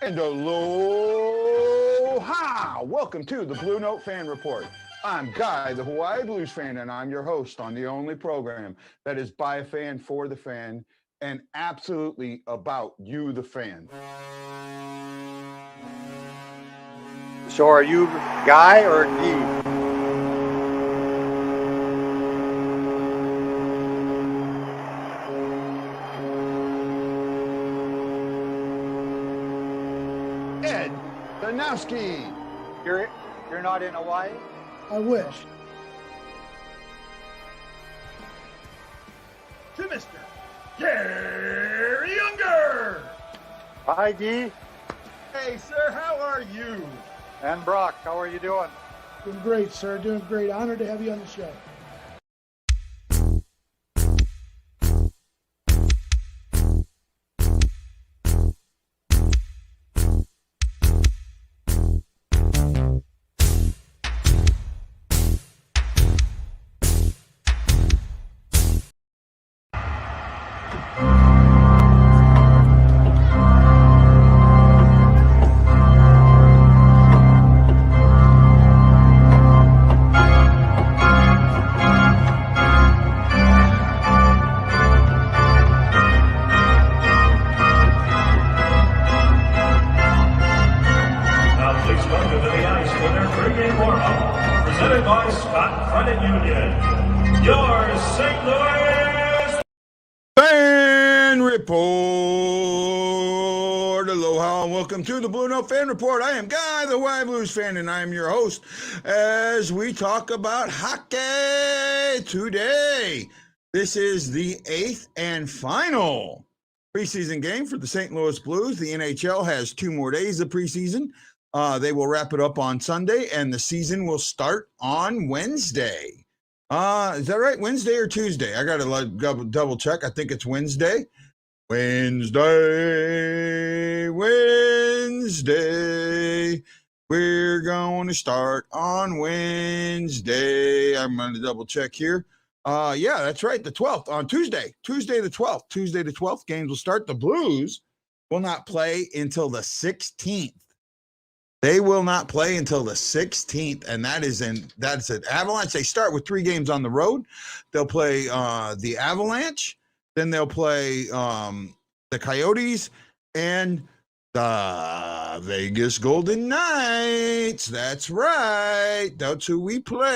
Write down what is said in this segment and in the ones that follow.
And aloha! Welcome to the BlueNote Fan Report. I'm Guy, the Hawaii Blues fan, and I'm your host on the only program that is by a fan, for the fan, and absolutely about you, the fan. So are you Guy or Guy? Ed Danowski. You're not in Hawaii? I wish. To Mr. Gary Younger. Hi, Guy. Hey, sir, how are you? And Brock, how are you doing? Doing great, sir. Doing great. Honored to have you on the show. Welcome to the BlueNote Fan Report. I am Guy, the Hawaii Blues fan, and I am your host as we talk about hockey today. This is the 8th and final preseason game for the St. Louis Blues. The NHL has 2 more days of preseason. They will wrap it up on Sunday, and the season will start on Wednesday. Is that right? Wednesday or Tuesday? I got to double check. I think it's Wednesday. Wednesday. We're going to start on Wednesday. I'm going to double check here. Yeah, that's right. The 12th on Tuesday the 12th. Tuesday the 12th games will start. The Blues will not play until the 16th. They will not play until the 16th, and that's an Avalanche. They start with 3 games on the road. They'll play the Avalanche. Then they'll play the Coyotes and the Vegas Golden Knights. That's right. That's who we play.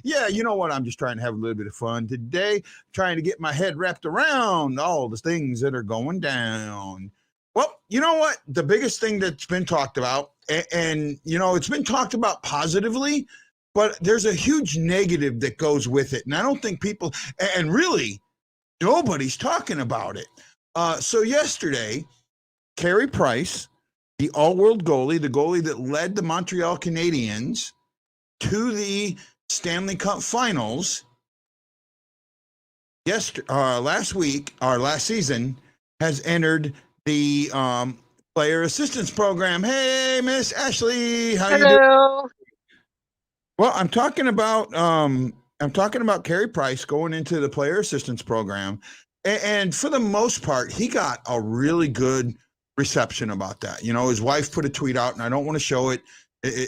Yeah, you know what? I'm just trying to have a little bit of fun today, trying to get my head wrapped around all the things that are going down. Well, you know what? The biggest thing that's been talked about, and you know, it's been talked about positively, but there's a huge negative that goes with it. And I don't think people, and really, nobody's talking about it. So yesterday, Carey Price, the all-world goalie, the goalie that led the Montreal Canadiens to the Stanley Cup Finals, last season, has entered the Player Assistance Program. Hey, Miss Ashley, how you doing? Well, I'm talking about Carey Price going into the Player Assistance Program, and for the most part, he got a really good reception about that. You know, his wife put a tweet out, and I don't want to show it.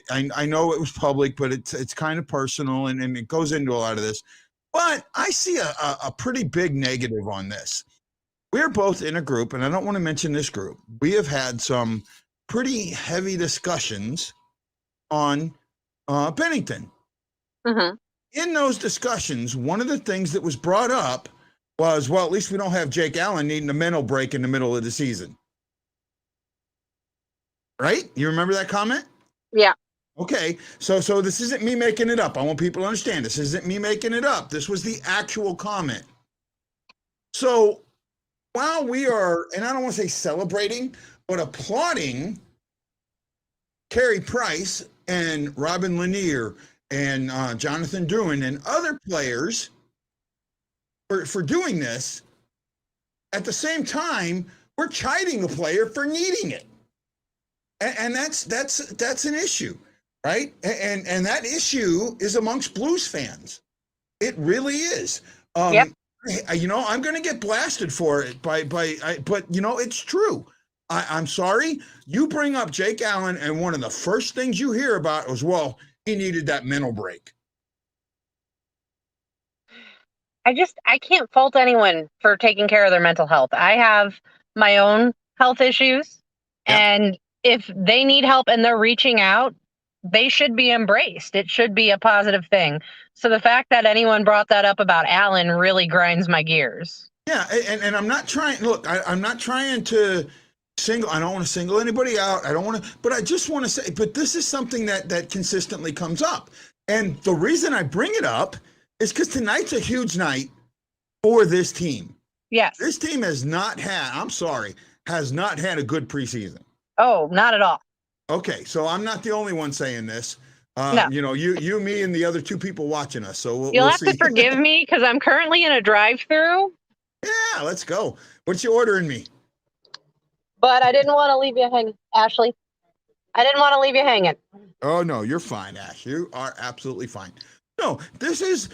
I know it was public, but it's kind of personal, and it goes into a lot of this. But I see a pretty big negative on this. We're both in a group, and I don't want to mention this group. We have had some pretty heavy discussions on Bennington. Mm-hmm. In those discussions, one of the things that was brought up was, well, at least we don't have Jake Allen needing a mental break in the middle of the season. Right? You remember that comment? Yeah. Okay. So this isn't me making it up. I want people to understand this isn't me making it up. This was the actual comment. So while we are, and I don't want to say celebrating, but applauding Carey Price and Robin Lanier and Jonathan Drouin and other players for doing this, at the same time, we're chiding the player for needing it. And that's an issue, right? And that issue is amongst Blues fans. It really is. Yep. I'm going to get blasted for it but it's true. I'm sorry. You bring up Jake Allen, and one of the first things you hear about was, well, he needed that mental break. I can't fault anyone for taking care of their mental health. I have my own health issues, and if they need help and they're reaching out, they should be embraced. It should be a positive thing. So the fact that anyone brought that up about Allen really grinds my gears. Yeah, and I'm not trying. Look, I'm not trying to single. I don't want to single anybody out. I don't want to, but I just want to say. But this is something that consistently comes up, and the reason I bring it up is because tonight's a huge night for this team. Yes, this team has not had. I'm sorry, has not had a good preseason. Oh, not at all. Okay, so I'm not the only one saying this. No. You, me, and the other two people watching us. So You'll we'll have see. to forgive me because I'm currently in a drive-through. Yeah, let's go. What you ordering me? But I didn't want to leave you hanging, Ashley. I didn't want to leave you hanging. Oh no, you're fine, Ash. You are absolutely fine. No, this is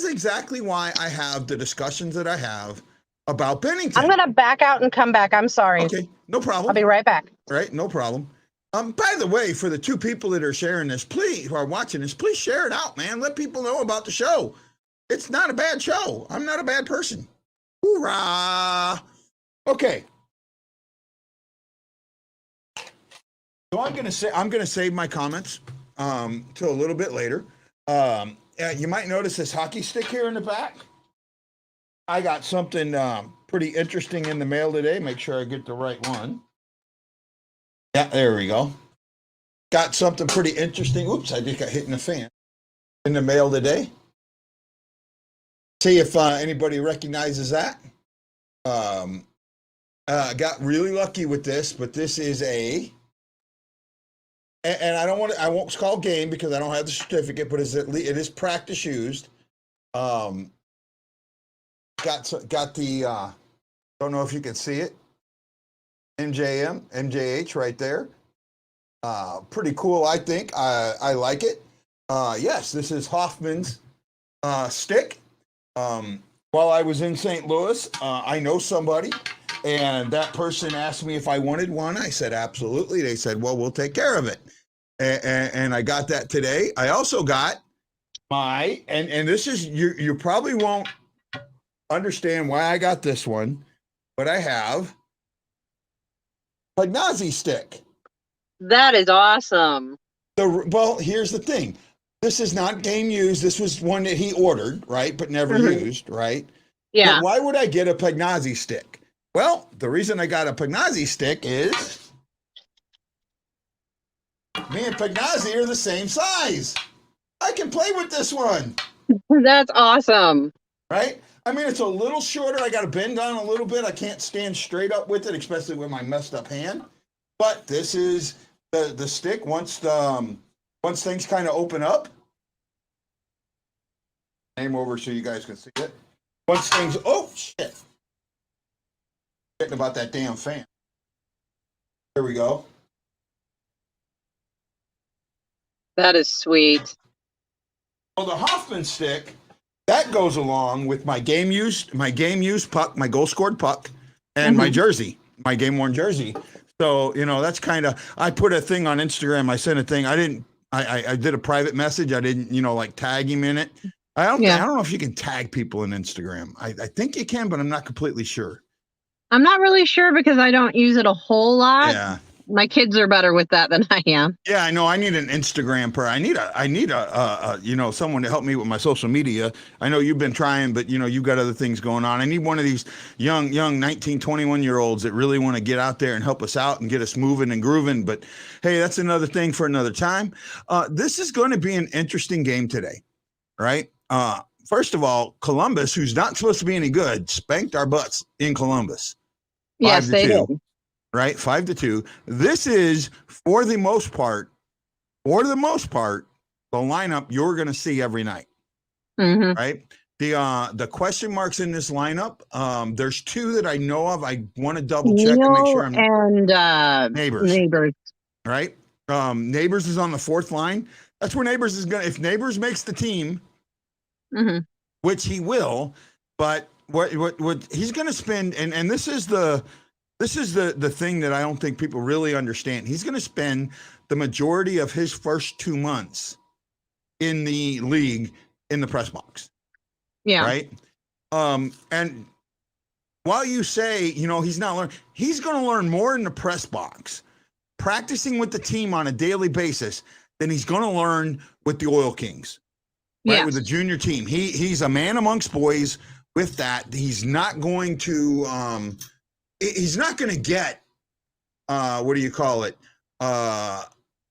exactly why I have the discussions that I have about Bennington. I'm gonna back out and come back. I'm sorry. Okay, no problem. I'll be right back. Right, no problem. By the way, for the two people that are sharing this, please, who are watching this, please share it out, man. Let people know about the show. It's not a bad show. I'm not a bad person. Hoorah! Okay. So I'm gonna save my comments till a little bit later. You might notice this hockey stick here in the back. I got something pretty interesting in the mail today. Make sure I get the right one. Yeah, there we go. Got something pretty interesting. Oops, I just got hit in the fan. In the mail today. See if anybody recognizes that. Got really lucky with this, but this is and I won't call game because I don't have the certificate, but it is practice used. Got the don't know if you can see it. MJH right there. Pretty cool, I think. I like it. Yes, this is Hoffman's stick. While I was in St. Louis, I know somebody, and that person asked me if I wanted one. I said, absolutely. They said, well, we'll take care of it. And I got that today. I also got and this is, you probably won't understand why I got this one, but I have Pagnazi stick. That is awesome. Well, here's the thing. This is not game used. This was one that he ordered, right? But never used, right? Yeah. But why would I get a Pagnazi stick? Well, the reason I got a Pagnazi stick is me and Pagnazi are the same size. I can play with this one. That's awesome. Right? I mean, it's a little shorter. I got to bend down a little bit. I can't stand straight up with it, especially with my messed up hand. But this is the stick once things kind of open up. Aim over so you guys can see it. Once things, oh shit. Getting about that damn fan. There we go. That is sweet. Well, the Hoffman stick, that goes along with my game used puck, my goal scored puck, and my jersey, my game worn jersey. So, that's kind of, I put a thing on Instagram. I sent a thing. I did a private message. I didn't, like tag him in it. I don't know if you can tag people in Instagram. I think you can, but I'm not completely sure. I'm not really sure because I don't use it a whole lot. Yeah. My kids are better with that than I am. Yeah, I know. I need an Instagram I need a someone to help me with my social media. I know you've been trying, but you've got other things going on. I need one of these young 19, 21-year-olds that really want to get out there and help us out and get us moving and grooving. But hey, that's another thing for another time. This is going to be an interesting game today, right? First of all, Columbus, who's not supposed to be any good, spanked our butts in Columbus. Yes, they did. Right, 5-2. This is, for the most part, the lineup you're going to see every night. Right? The question marks in this lineup, there's two that I know of. I want to double check and make sure I'm Neighbors. Right? Neighbors is on the fourth line. That's where Neighbors is going to, if Neighbors makes the team, which he will, but what he's going to spend, and this is the thing that I don't think people really understand. He's going to spend the majority of his first 2 months in the league in the press box. Yeah. Right. And while you say, he's not learning, he's going to learn more in the press box, practicing with the team on a daily basis than he's going to learn with the Oil Kings, right? Yes. With the junior team. He's a man amongst boys with that. He's not going to, get, what do you call it?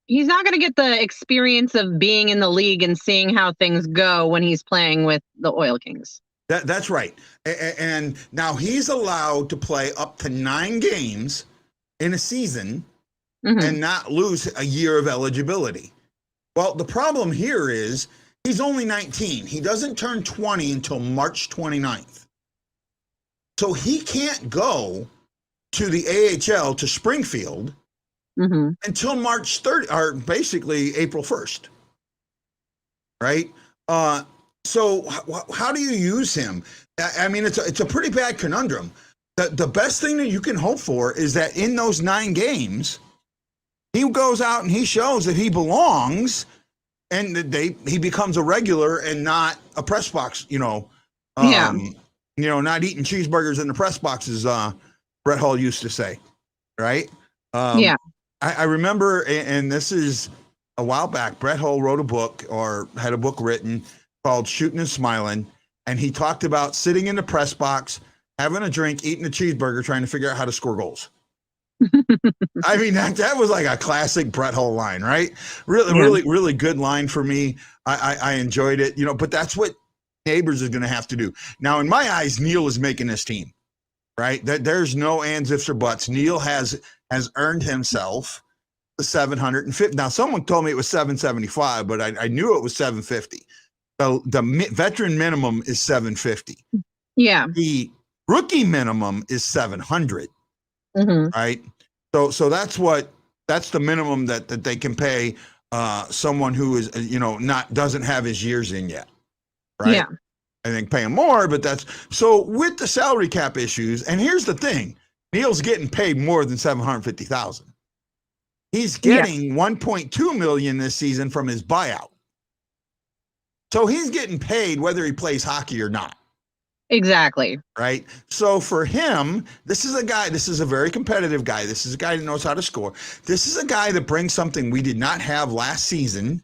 He's not going to get the experience of being in the league and seeing how things go when he's playing with the Oil Kings. That's right. And now he's allowed to play up to 9 games in a season and not lose a year of eligibility. Well, the problem here is he's only 19. He doesn't turn 20 until March 29th. So he can't go to the AHL to Springfield until March 30, or basically April 1st. Right? So how do you use him? I mean, it's a pretty bad conundrum. The best thing that you can hope for is that in those 9 games, he goes out and he shows that he belongs, and that he becomes a regular and not a press box. Not eating cheeseburgers in the press box, as Brett Hull used to say. Right? I remember, and this is a while back, Brett Hull wrote a book, or had a book written, called Shooting and Smiling, and he talked about sitting in the press box, having a drink, eating a cheeseburger, trying to figure out how to score goals. I mean, that was like a classic Brett Hull line, right? Really good line for me. I enjoyed it, but that's what Neighbors is going to have to do. Now, in my eyes, Neil is making this team, right? There's no ands, ifs, or buts. Neil has earned himself the 750. Now, someone told me it was 775, but I knew it was 750. The veteran minimum is 750. Yeah. The rookie minimum is 700. Right. So that's the minimum that they can pay someone who is, doesn't have his years in yet. Right. Yeah. I think pay him more, but that's so with the salary cap issues. And here's the thing, Neil's getting paid more than 750,000. He's getting 1.2 million this season from his buyout. So he's getting paid whether he plays hockey or not. Exactly. Right. So for him, this is a very competitive guy. This is a guy that knows how to score. This is a guy that brings something we did not have last season,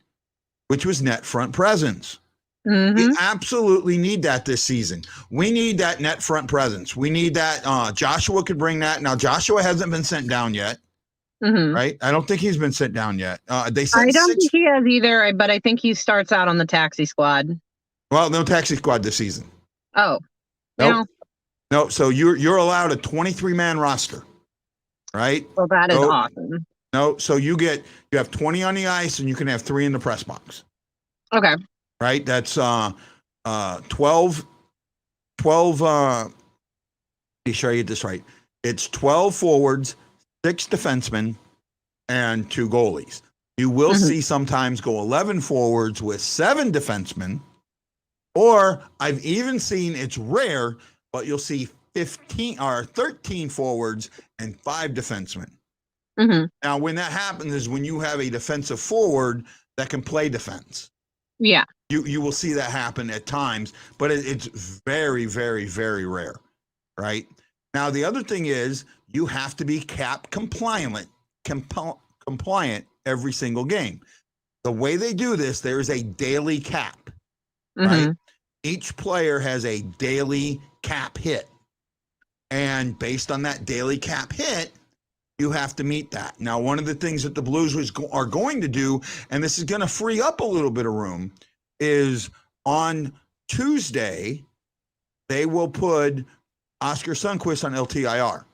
which was net front presence. We absolutely need that this season. We need that net front presence. We need that. Joshua could bring that. Now, Joshua hasn't been sent down yet. Right? I don't think he's been sent down yet. They said I don't think he has either, but I think he starts out on the taxi squad. Well, no taxi squad this season. Oh. Nope. No, so you're allowed a 23-man roster, right? Well, that is awesome. No, so you have 20 on the ice and you can have 3 in the press box. Okay. Right? That's 12 let me sure I get this right. It's 12 forwards, 6 defensemen, and 2 goalies. You will see sometimes go 11 forwards with 7 defensemen, or I've even seen, it's rare, but you'll see 15 or 13 forwards and 5 defensemen. Now, when that happens is when you have a defensive forward that can play defense. Yeah. You will see that happen at times, but it's very, very, very rare, right? Now, the other thing is you have to be cap compliant every single game. The way they do this, there is a daily cap, right? Each player has a daily cap hit. And based on that daily cap hit, you have to meet that. Now, one of the things that the Blues are going to do, and this is going to free up a little bit of room, is on Tuesday, they will put Oscar Sundqvist on LTIR.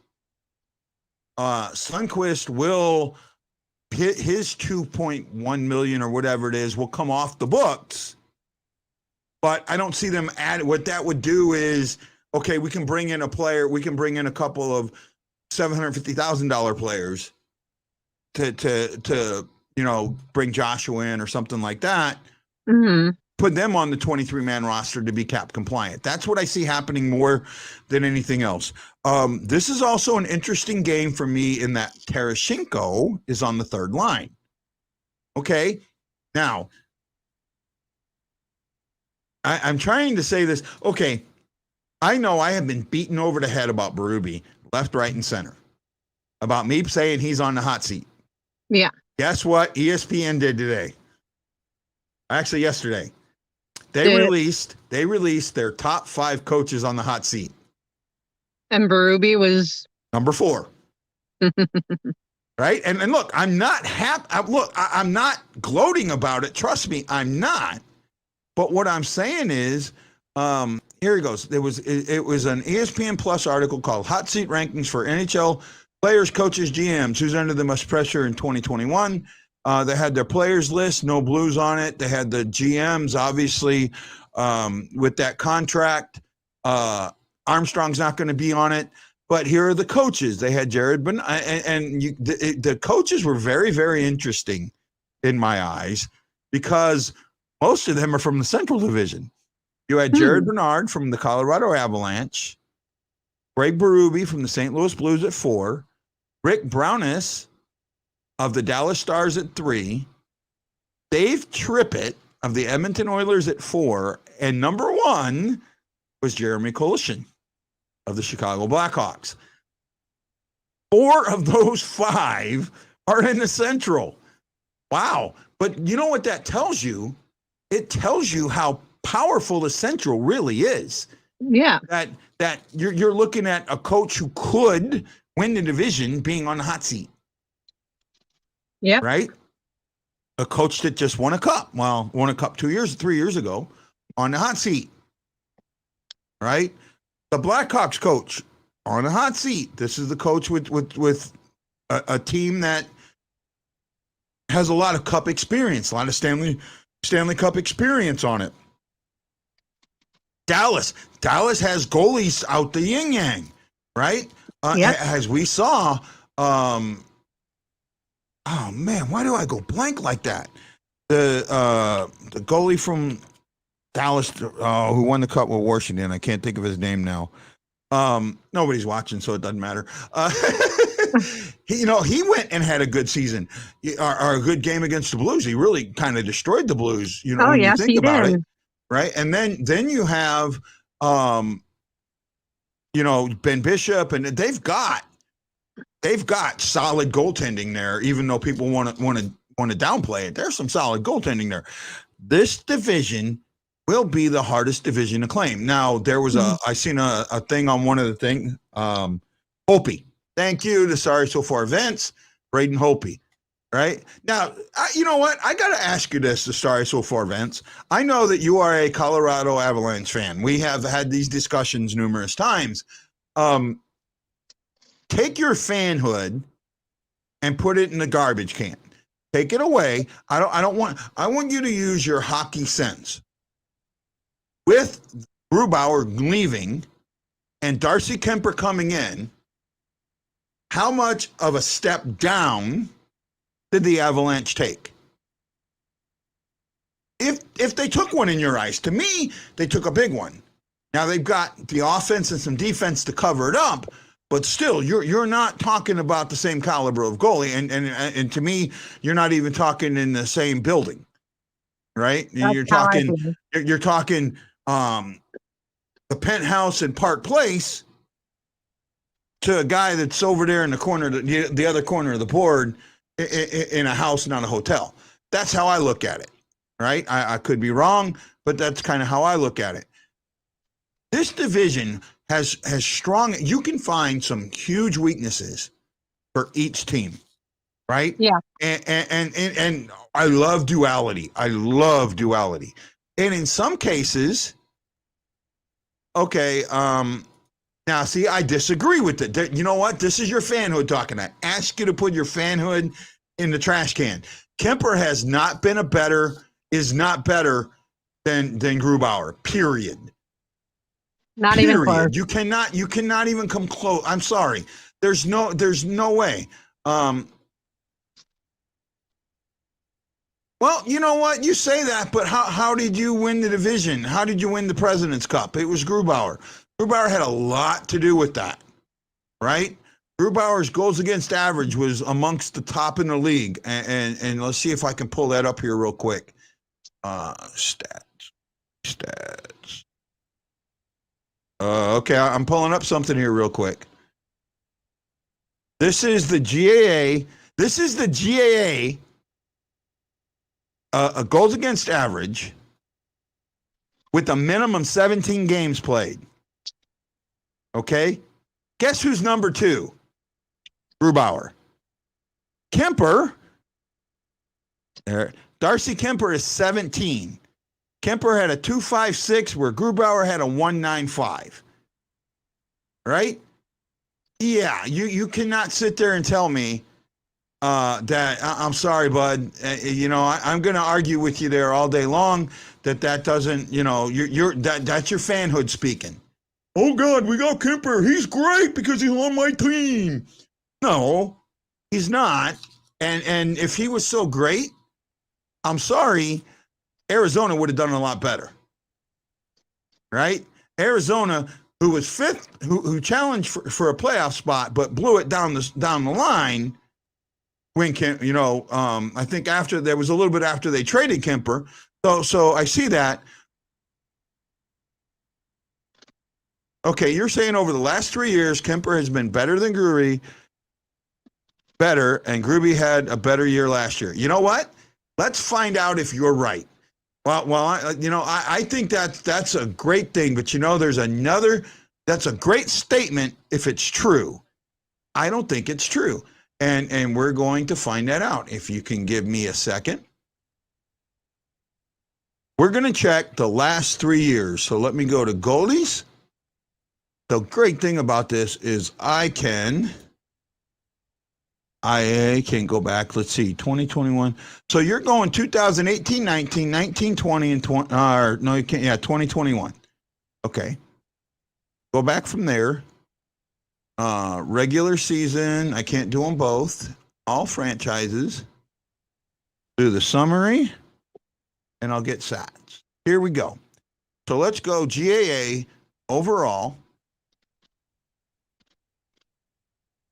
Sundqvist will hit his 2.1 million or whatever it is will come off the books. But I don't see them add. What that would do is, okay, we can bring in a player. We can bring in a couple of $750,000 players to bring Joshua in or something like that. put them on the 23-man roster to be cap compliant. That's what I see happening more than anything else. This is also an interesting game for me in that Tereshchenko is on the third line. Okay, now I'm trying to say this. Okay, I know I have been beaten over the head about Berube, left, right, and center, about me saying he's on the hot seat. Yeah. Guess what ESPN did today? Actually, yesterday. They released their top 5 coaches on the hot seat. And Berube was number 4. Right? And look, I'm not happy. I'm not gloating about it. Trust me, I'm not. But what I'm saying is, here he goes. It was an ESPN Plus article called Hot Seat Rankings for NHL Players, Coaches, GMs. Who's under the most pressure in 2021? They had their players list, no Blues on it. They had the GMs, obviously, with that contract. Armstrong's not going to be on it. But here are the coaches. They had Jared Bernard, and the coaches were very, very interesting in my eyes because most of them are from the Central Division. You had Jared Bernard from the Colorado Avalanche, Greg Berube from the St. Louis Blues at 4, Rick Brownis of the Dallas Stars at 3, Dave Trippett of the Edmonton Oilers at 4, and number 1 was Jeremy Koloshin of the Chicago Blackhawks. 4 of those 5 are in the Central. Wow. But you know what that tells you? It tells you how powerful the Central really is. Yeah. That you're looking at a coach who could win the division being on the hot seat. Yeah. Right? A coach that just won a cup. Well, won a cup 3 years ago on the hot seat. Right? The Blackhawks coach on the hot seat. This is the coach with a team that has a lot of cup experience, a lot of Stanley Cup experience on it. Dallas has goalies out the yin yang, right? Yep. As we saw, oh man, why do I go blank like that? The goalie from Dallas, who won the cup with Washington, I can't think of his name now. Nobody's watching, so it doesn't matter. He went and had a good season, or a good game against the Blues. He really kind of destroyed the Blues. When you think about it, right? And then you have, Ben Bishop, and they've got solid goaltending there. Even though people want to downplay it, there's some solid goaltending there. This division will be the hardest division to claim. Now, there was I seen a thing on one of the things, Hopi. Thank you to Sorry So Far Vince, Braden Hopi, right? Now, you know what? I got to ask you this, the Sorry So Far Vince. I know that you are a Colorado Avalanche fan. We have had these discussions numerous times. Take your fanhood and put it in the garbage can. Take it away. I want you to use your hockey sense. With Grubauer leaving and Darcy Kemper coming in, how much of a step down did the Avalanche take? If they took one in your eyes, to me, they took a big one. Now they've got the offense and some defense to cover it up, but still, you're not talking about the same caliber of goalie, and to me, you're not even talking in the same building, right? You're talking the penthouse in Park Place to a guy that's over there in the corner, the other corner of the board, in a house, not a hotel. That's how I look at it, right? I could be wrong, but that's kind of how I look at it. This division has strong. You can find some huge weaknesses for each team, right? Yeah. And I love duality. And in some cases, okay, now see, I disagree with it. You know what? This is your fanhood talking. I ask you to put your fanhood in the trash can. Kemper is not better than Grubauer, period. Not even close. You cannot even come close. I'm sorry. There's no way. Well, you know what? You say that, but how did you win the division? How did you win the President's Cup? It was Grubauer. Grubauer had a lot to do with that, right? Grubauer's goals against average was amongst the top in the league. And let's see if I can pull that up here real quick. Stats. Okay, I'm pulling up something here real quick. This is the GAA. Goals against average with a minimum 17 games played. Okay? Guess who's number 2? Grubauer. Kemper. Darcy Kemper is 17. Kemper had a 2.56 where Grubauer had a 1.95. Right? Yeah, you cannot sit there and tell me that I'm sorry, bud. I'm going to argue with you there all day long. That doesn't, that's your fanhood speaking. Oh God, we got Kemper. He's great because he's on my team. No, he's not. And if he was so great, I'm sorry, Arizona would have done a lot better. Right? Arizona, who was 5th, who challenged for a playoff spot, but blew it down the line. When I think there was a little bit after they traded Kemper. So I see that. Okay, you're saying over the last 3 years, Kemper has been better than Gruby, and Gruby had a better year last year. You know what? Let's find out if you're right. Well, I think that's a great thing, but there's another. That's a great statement if it's true. I don't think it's true. And we're going to find that out. If you can give me a second. We're going to check the last 3 years. So let me go to goalies. The great thing about this is I can go back. Let's see, 2021. So you're going 2018, 19, 19, 20, and 20. No, you can't. Yeah, 2021. Okay. Go back from there. Regular season, I can't do them both. All franchises. Do the summary, and I'll get stats. Here we go. So let's go GAA overall.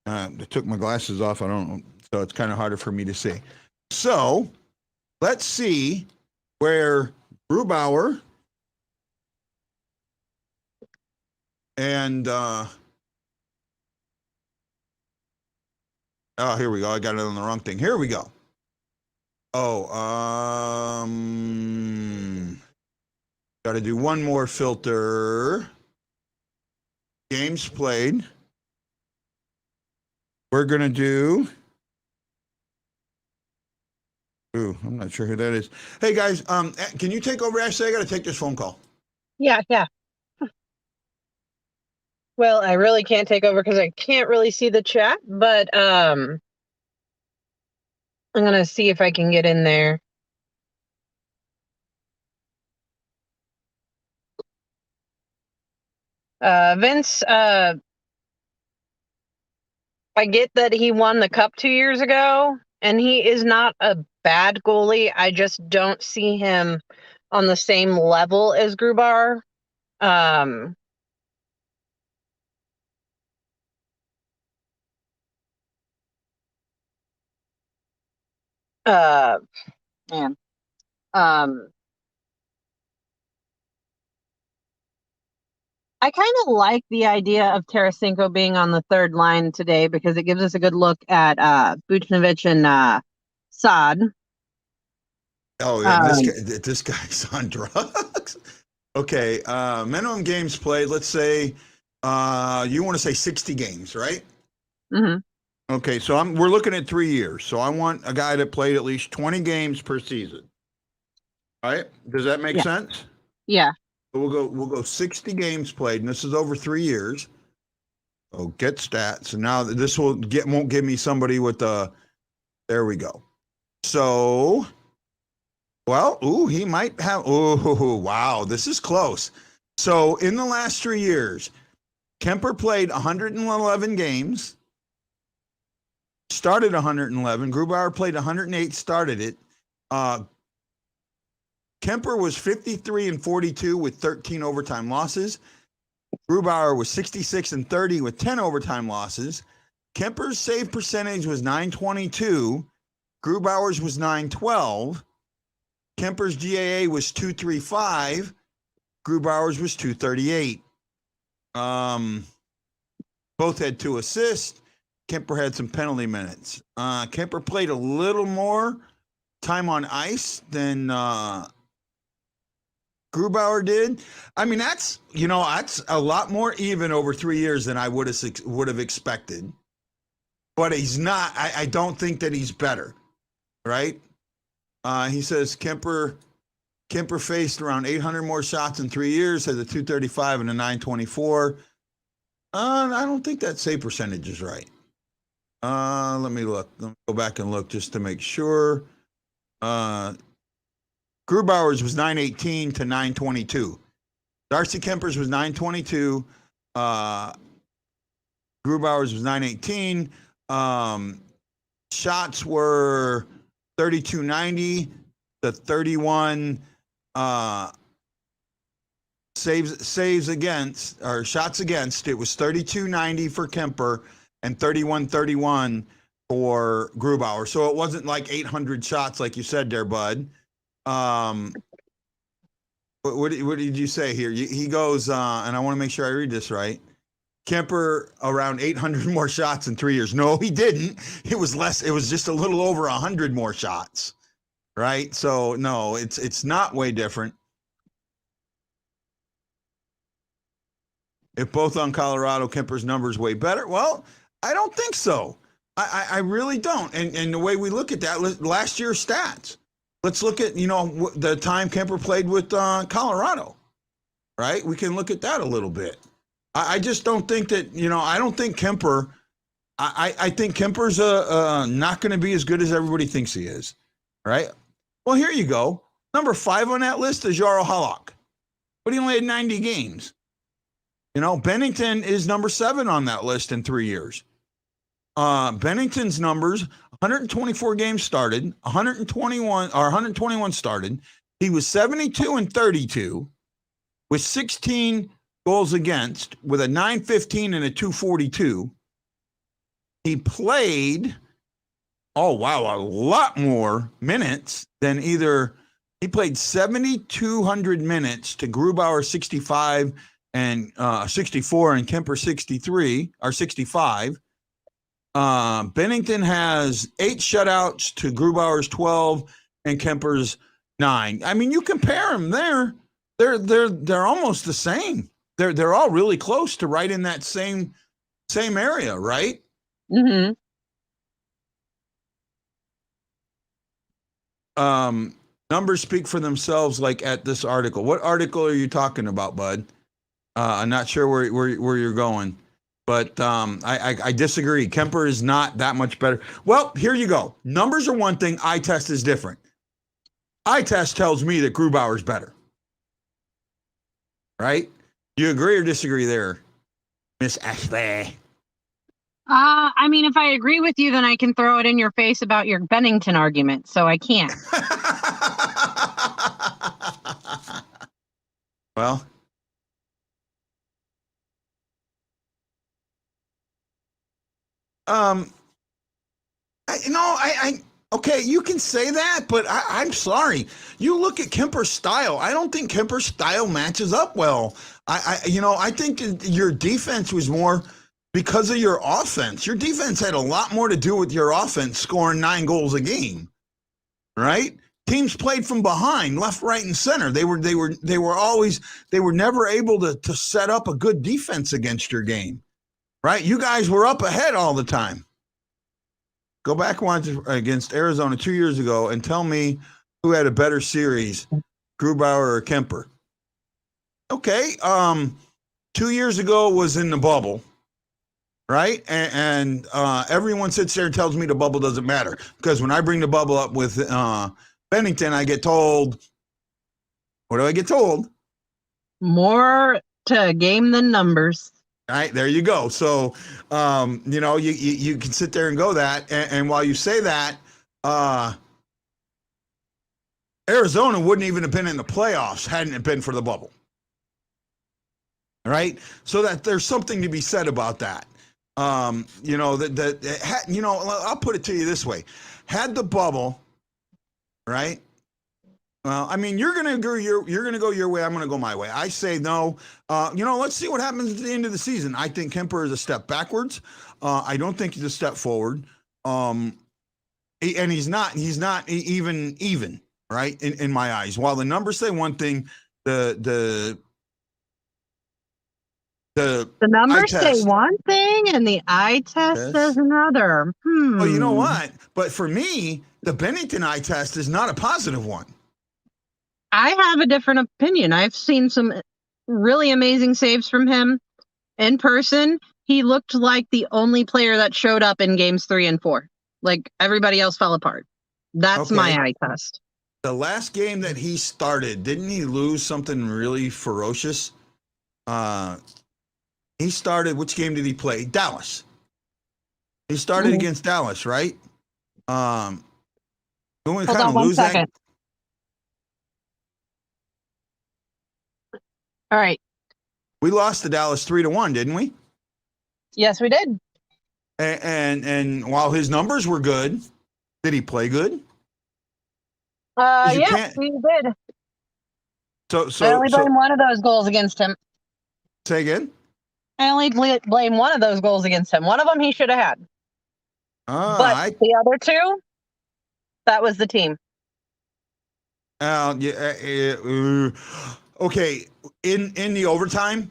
I took my glasses off. I don't know, so it's kind of harder for me to see. So let's see where Grubauer and here we go. I got it on the wrong thing. Here we go. Got to do one more filter. Games played. We're going to do. Ooh, I'm not sure who that is. Hey guys, can you take over, Ashley? I got to take this phone call. Yeah. Well, I really can't take over because I can't really see the chat, but I'm gonna see if I can get in there. Vince, I get that he won the cup 2 years ago, and he is not a bad goalie. I just don't see him on the same level as Grubauer. Man. I kind of like the idea of Tarasenko being on the third line today because it gives us a good look at Buchnevich and Saad. Oh, yeah, this guy's on drugs. Okay, minimum games played. Let's say you want to say 60 games, right? Mm-hmm. Okay, so we're looking at 3 years. So I want a guy that played at least 20 games per season. All right? Does that make sense? Yeah. So we'll go 60 games played, and this is over 3 years. So get stats, and now this won't give me somebody with the. There we go. So, well, he might have. Oh, wow, this is close. So in the last 3 years, Kemper played 111 games. Started 111. Grubauer played 108. Started it. Kemper was 53-42 with 13 overtime losses. Grubauer was 66-30 with 10 overtime losses. Kemper's save percentage was .922. Grubauer's was .912. Kemper's GAA was .235. Grubauer's was .238. Both had 2 assists. Kemper had some penalty minutes. Kemper played a little more time on ice than Grubauer did. I mean, that's a lot more even over 3 years than I would have expected. But he's not. I don't think that he's better, right? He says Kemper faced around 800 more shots in 3 years, has a .235 and a .924. I don't think that save percentage is right. Let me look. Let me go back and look just to make sure. Grubauer's was .918 to .922. Darcy Kemper's was .922. Grubauer's was .918. Shots were 32.90 to 31. Saves against, or shots against, it was 32.90 for Kemper and 31.31 for Grubauer. So it wasn't like 800 shots like you said there, bud. What did you say here? He goes, and I want to make sure I read this right. Kemper around 800 more shots in 3 years. No, he didn't. It was less. It was just a little over 100 more shots, right? So no, it's not way different. If both on Colorado, Kemper's numbers way better. Well, I don't think so. I really don't. And the way we look at that, last year's stats. Let's look at, the time Kemper played with Colorado, right? We can look at that a little bit. I just don't think that, I don't think Kemper, I think Kemper's not going to be as good as everybody thinks he is, right? Well, here you go. Number 5 on that list is Jaro Halak, but he only had 90 games. Bennington is number 7 on that list in 3 years. Bennington's numbers, 124 games started, 121 started. He was 72-32 with 16 goals against, with a .915 and a .242. He played, a lot more minutes than either. He played 7,200 minutes to Grubauer 65 and 64 and Kemper 63 or 65. Bennington has 8 shutouts to Grubauer's 12 and Kemper's 9. I mean, you compare them there, they're almost the same. They're all really close to right in that same area, right? Mm-hmm. Numbers speak for themselves, like at this article. What article are you talking about, bud? I'm not sure where you're going, but I disagree. Kemper is not that much better. Well, here you go. Numbers are one thing. Eye test is different. Eye test tells me that Grubauer's better. Right? Do you agree or disagree there, Miss Ashley? I mean, if I agree with you, then I can throw it in your face about your Bennington argument, so I can't. Well, okay, you can say that, but I'm sorry. You look at Kemper's style. I don't think Kemper's style matches up well. I think your defense was more because of your offense. Your defense had a lot more to do with your offense scoring 9 goals a game, right? Teams played from behind, left, right, and center. They were never able to set up a good defense against your game, right? You guys were up ahead all the time. Go back once against Arizona 2 years ago and tell me who had a better series, Grubauer or Kemper. Okay, 2 years ago was in the bubble, right? And everyone sits there and tells me the bubble doesn't matter, because when I bring the bubble up with Bennington, I get told, what do I get told? More to a game than numbers. All right, there you go. So, you can sit there and go that. And while you say that, Arizona wouldn't even have been in the playoffs hadn't it been for the bubble. All right, so that there's something to be said about that. You know you know, I'll put it to you this way: had the bubble, right? Well, I mean, you're gonna go your way. I'm gonna go my way. I say no. You know, let's see what happens at the end of the season. I think Kemper is a step backwards. I don't think he's a step forward. And he's not even right in my eyes. While the numbers say one thing, the numbers say one thing and the eye test says another. Well, you know what? But for me, the Bennington eye test is not a positive one. I have a different opinion. I've seen some really amazing saves from him in person. He looked like the only player that showed up in games 3 and 4. Like everybody else fell apart. That's my eye test. The last game that he started, didn't he lose something really ferocious? He started, which game did he play? Dallas. He started against Dallas, right? Hold on one second. All right. We lost to Dallas 3-1, didn't we? Yes, we did. And while his numbers were good, did he play good? Yes, he did. I only blame one of those goals against him. Say again? I only blame one of those goals against him. One of them he should have had. But the other two, that was the team. Okay, in the overtime,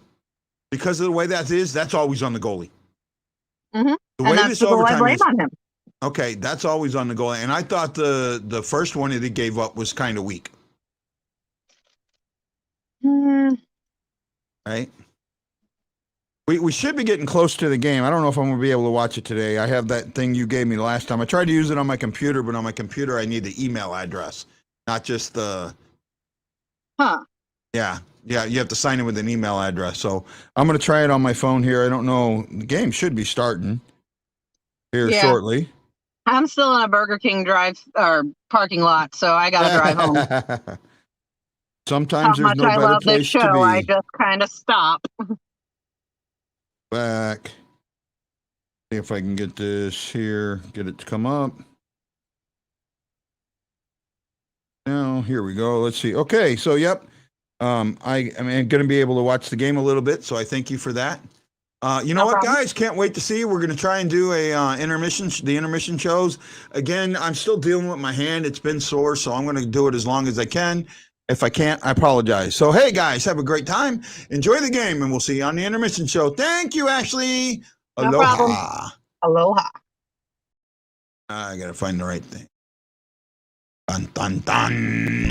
because of the way that is, that's always on the goalie. Mm-hmm. The way that's the goal I blame on him. Okay, that's always on the goalie. And I thought the first one that he gave up was kind of weak. Right? We should be getting close to the game. I don't know if I'm going to be able to watch it today. I have that thing you gave me the last time. I tried to use it on my computer, but on my computer I need the email address, not just the... Huh. Yeah, you have to sign in with an email address. So I'm going to try it on my phone here. I don't know. The game should be starting here shortly. I'm still in a Burger King parking lot, so I got to drive home. Sometimes there's no better place to be. I just kind of stop. Back. See if I can get this here, get it to come up. Now, here we go. Let's see. Okay, so yep. I'm going to be able to watch the game a little bit, so I thank you for that. You know what, guys? Can't wait to see you. We're going to try and do a the intermission shows. Again, I'm still dealing with my hand. It's been sore, so I'm going to do it as long as I can. If I can't, I apologize. So, hey, guys, have a great time. Enjoy the game, and we'll see you on the intermission show. Thank you, Ashley. No Aloha. problem. Aloha. I got to find the right thing. Dun, dun, dun.